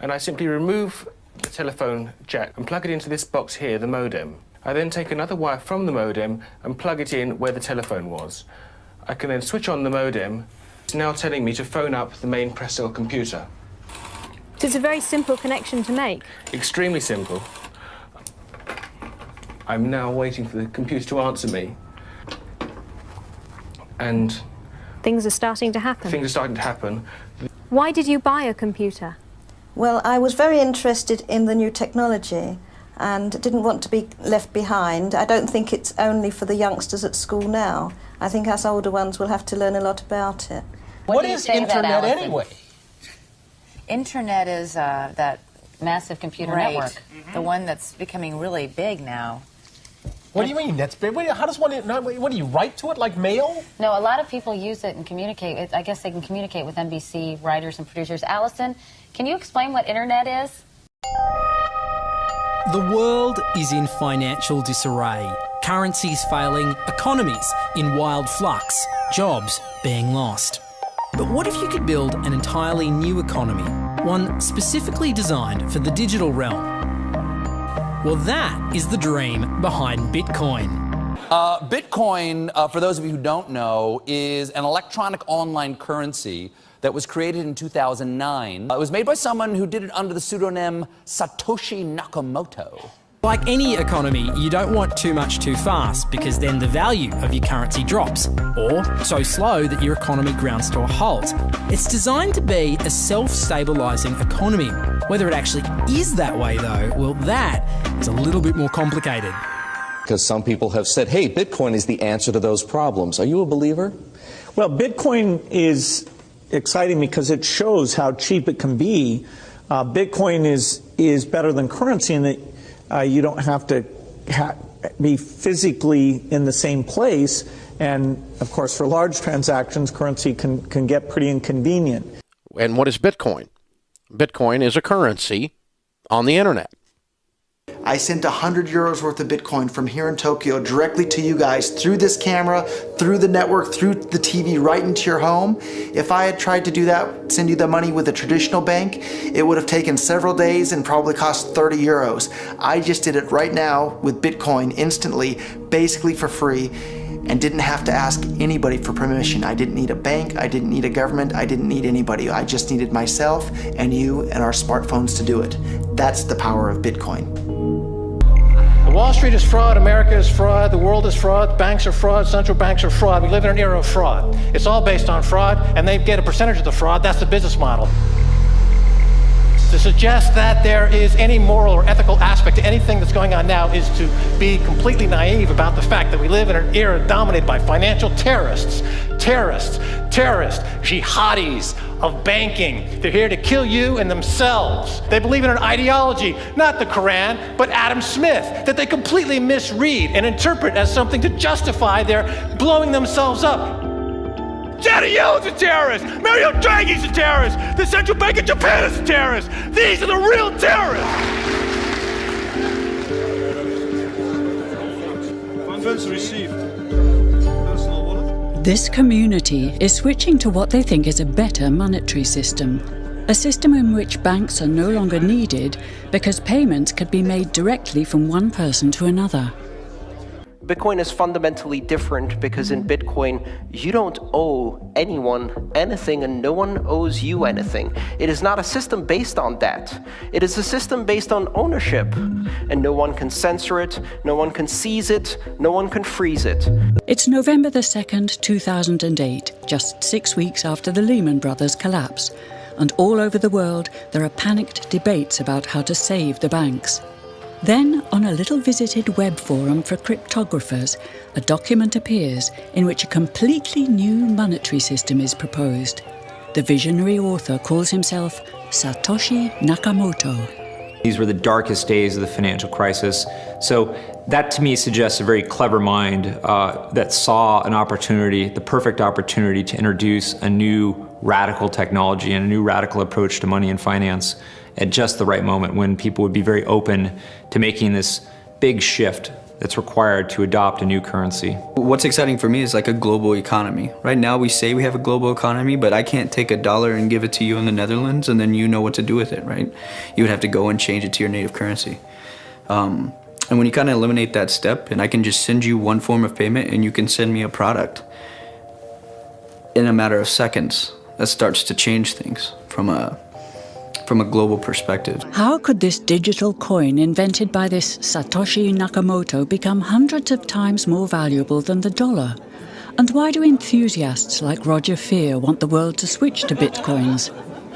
and I simply remove the telephone jack and plug it into this box here, the modem. I then take another wire from the modem and plug it in where the telephone was. I can then switch on the modem. It's now telling me to phone up the main press cell computer. So it's a very simple connection to make. Extremely simple. I'm now waiting for the computer to answer me. And things are starting to happen. Things are starting to happen. Why did you buy a computer? Well, I was very interested in the new technology and didn't want to be left behind. I don't think it's only for the youngsters at school now. I think us older ones will have to learn a lot about it. What is Internet anyway? Internet is that massive computer network, the one that's becoming really big now. What do you mean? That's big? How does one? What do you write to it like mail? No, a lot of people use it and communicate. I guess they can communicate with NBC writers and producers. Allison, can you explain what Internet is? The world is in financial disarray. Currencies failing, economies in wild flux, jobs being lost. But what if you could build an entirely new economy, one specifically designed for the digital realm? Well, that is the dream behind Bitcoin. Bitcoin, for those of you who don't know, is an electronic online currency that was created in 2009. It was made by someone who did it under the pseudonym Satoshi Nakamoto. Like any economy, you don't want too much too fast because then the value of your currency drops, or so slow that your economy grounds to a halt. It's designed to be a self-stabilising economy. Whether it actually is that way though, well, that is a little bit more complicated. Because some people have said, hey, Bitcoin is the answer to those problems. Are you a believer? Well, Bitcoin is exciting because it shows how cheap it can be. Bitcoin is better than currency in that you don't have to be physically in the same place. And, of course, for large transactions, currency can get pretty inconvenient. And what is Bitcoin? Bitcoin is a currency on the internet. I sent 100 euros worth of Bitcoin from here in Tokyo directly to you guys through this camera, through the network, through the TV, right into your home. If I had tried to do that, send you the money with a traditional bank, it would have taken several days and probably cost 30 euros. I just did it right now with Bitcoin instantly, basically for free, and didn't have to ask anybody for permission. I didn't need a bank, I didn't need a government, I didn't need anybody. I just needed myself and you and our smartphones to do it. That's the power of Bitcoin. Wall Street is fraud, America is fraud, the world is fraud, banks are fraud, central banks are fraud. We live in an era of fraud. It's all based on fraud, and they get a percentage of the fraud. That's the business model. To suggest that there is any moral or ethical aspect to anything that's going on now is to be completely naive about the fact that we live in an era dominated by financial terrorists, jihadis of banking. They're here to kill you and themselves. They believe in an ideology, not the Quran, but Adam Smith, that they completely misread and interpret as something to justify their blowing themselves up. Janet Yellen's a terrorist! Mario Draghi's a terrorist! The Central Bank of Japan is a terrorist! These are the real terrorists! Funds received. This community is switching to what they think is a better monetary system. A system in which banks are no longer needed because payments could be made directly from one person to another. Bitcoin is fundamentally different because in Bitcoin, you don't owe anyone anything and no one owes you anything. It is not a system based on debt. It is a system based on ownership. And no one can censor it, no one can seize it, no one can freeze it. It's November the 2nd, 2008, just 6 weeks after the Lehman Brothers collapse. And all over the world, there are panicked debates about how to save the banks. Then, on a little visited web forum for cryptographers, a document appears in which a completely new monetary system is proposed. The visionary author calls himself Satoshi Nakamoto. These were the darkest days of the financial crisis. So that to me suggests a very clever mind that saw an opportunity, the perfect opportunity to introduce a new radical technology and a new radical approach to money and finance at just the right moment when people would be very open to making this big shift that's required to adopt a new currency. What's exciting for me is like a global economy. Right now we say we have a global economy, but I can't take $1 and give it to you in the Netherlands and then you know what to do with it, right? You would have to go and change it to your native currency. And when you kind of eliminate that step, and I can just send you one form of payment and you can send me a product in a matter of seconds, that starts to change things from a global perspective. How could this digital coin invented by this Satoshi Nakamoto become hundreds of times more valuable than the dollar? And why do enthusiasts like Roger Fear want the world to switch to bitcoins?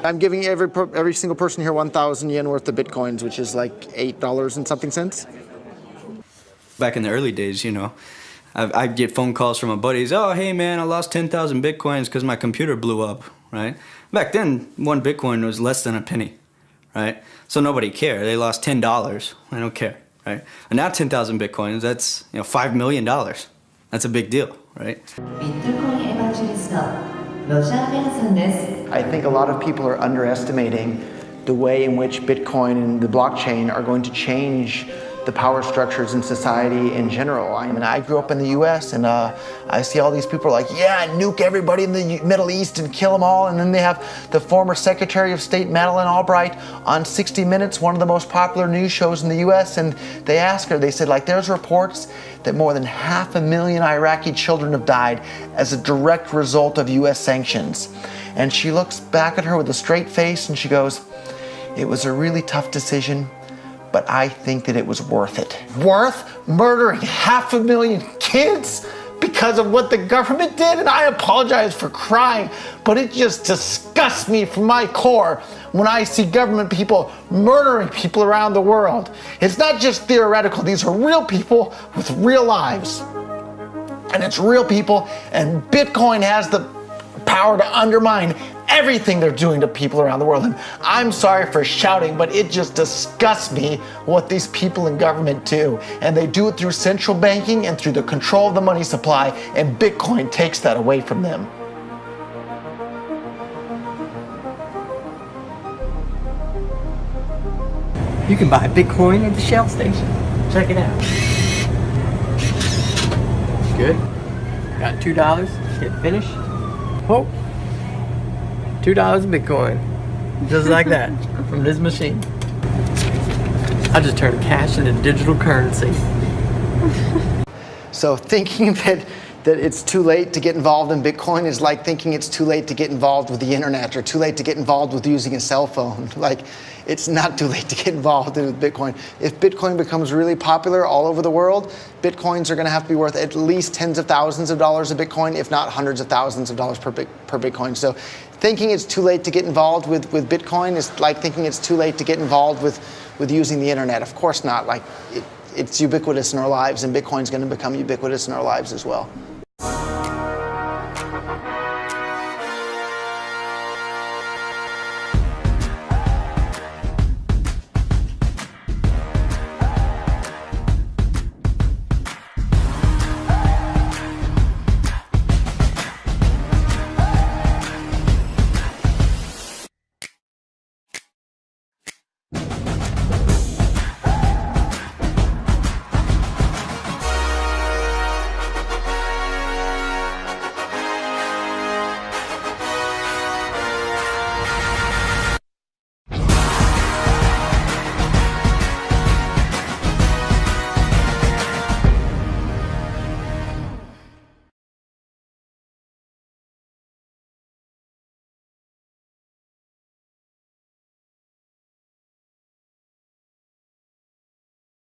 I'm giving every single person here 1,000 yen worth of bitcoins, which is like $8 and something cents. Back in the early days, you know, I'd get phone calls from my buddies. Oh, hey man, I lost 10,000 bitcoins because my computer blew up, right? Back then, one bitcoin was less than a penny, right? So nobody cared. They lost $10. I don't care, right? And now 10,000 bitcoins, that's $5 million. That's a big deal, right? I think a lot of people are underestimating the way in which Bitcoin and the blockchain are going to change the power structures in society in general. I mean, I grew up in the US and I see all these people like, yeah, nuke everybody in the Middle East and kill them all. And then they have the former Secretary of State, Madeleine Albright, on 60 Minutes, one of the most popular news shows in the US. And they asked her, they said, like, there's reports that more than 500,000 Iraqi children have died as a direct result of US sanctions. And she looks back at her with a straight face and she goes, it was a really tough decision, but I think that it was worth it. Worth murdering 500,000 kids because of what the government did? And I apologize for crying, but it just disgusts me from my core when I see government people murdering people around the world. It's not just theoretical, these are real people with real lives. And it's real people, and Bitcoin has the power to undermine everything they're doing to people around the world. And I'm sorry for shouting, but it just disgusts me what these people in government do. And they do it through central banking and through the control of the money supply, and Bitcoin takes that away from them. You can buy Bitcoin at the Shell station. Check it out. Good. Got $2. Hit finish. Oh. $2 Bitcoin. Just like that. From this machine. I just turned cash into digital currency. So thinking that it's too late to get involved in Bitcoin is like thinking it's too late to get involved with the internet or too late to get involved with using a cell phone. Like, it's not too late to get involved with Bitcoin. If Bitcoin becomes really popular all over the world, Bitcoins are going to have to be worth at least tens of thousands of dollars a Bitcoin, if not hundreds of thousands of dollars per Bitcoin. So thinking it's too late to get involved with Bitcoin is like thinking it's too late to get involved with using the internet. Of course not. Like, it's ubiquitous in our lives, and Bitcoin's going to become ubiquitous in our lives as well.